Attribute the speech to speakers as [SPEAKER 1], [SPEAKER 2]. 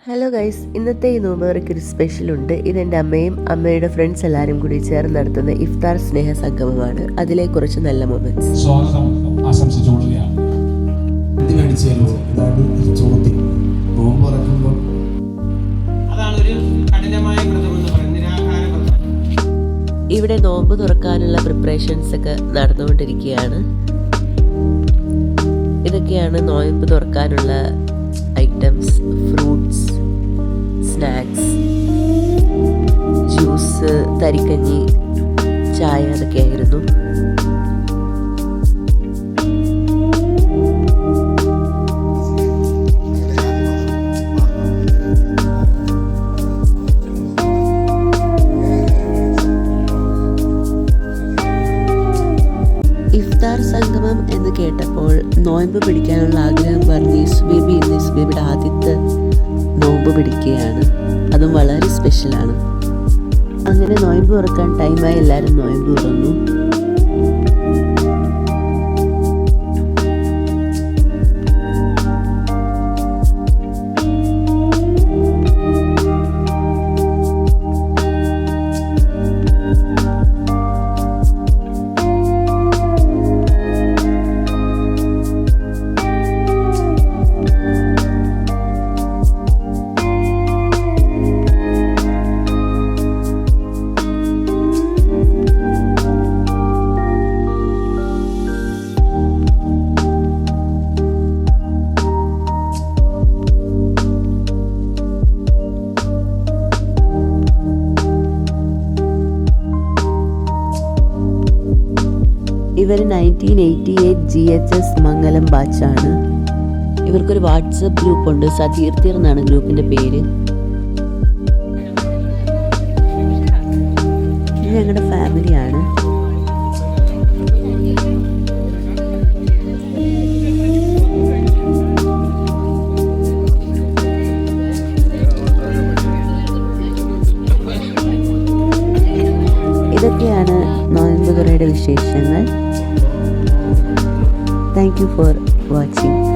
[SPEAKER 1] Hello guys, ഇന്നത്തെ ഈ നോമ്പുകൾക്ക് ഒരു സ്പെഷ്യലുണ്ട്. ഇതെൻ്റെ അമ്മയും അമ്മയുടെ ഫ്രണ്ട്സ് എല്ലാവരും കൂടി ചേർന്ന് നടത്തുന്ന ഇഫ്താർ സ്നേഹ സംഗമമാണ്. അതിലെ കുറച്ച് നല്ല മൊമെന്റ്സ്.
[SPEAKER 2] സ്വാഗതം ആശംസിച്ചുകൊള്ളുകയാണ്.
[SPEAKER 1] ഇവിടെ നോമ്പ് തുറക്കാനുള്ള പ്രിപ്പറേഷൻസ് ഒക്കെ നടന്നുകൊണ്ടിരിക്കുകയാണ്. ഇതൊക്കെയാണ് നോമ്പ് തുറക്കാനുള്ള ഐറ്റംസ്: ഫ്രൂട്ട്സ്, സ്നാക്സ്, ജ്യൂസ്, തരിക്കഞ്ഞി, ചായ, അതൊക്കെയായിരുന്നു. ഇഫ്താർ സംഗമം എന്ന് കേട്ടപ്പോൾ നോയമ്പ് പിടിക്കാനുള്ള ആഗ്രഹം പറഞ്ഞ് ഇസ്ബേബി ഇന്ന് ഇസ്ബേബിയുടെ ആദ്യത്തെ നോമ്പ് പിടിക്കുകയാണ്. അതും വളരെ സ്പെഷ്യലാണ്. അങ്ങനെ നോയമ്പ് തുറക്കാൻ ടൈമായി എല്ലാവരും നോയമ്പ് തുറന്നു. ഇവർ 1988 GHS മംഗലം ബാച്ചാണ്. ഇവർക്കൊരു വാട്സപ്പ് ഗ്രൂപ്പുണ്ട്. സതീർത്തിർ എന്നാണ് ഗ്രൂപ്പിൻ്റെ പേര്. ഇത് ഞങ്ങളുടെ ഫാമിലിയാണ്. ഇതൊക്കെയാണ് നോയമ്പ് തുറയുടെ വിശേഷങ്ങൾ. Thank you for watching.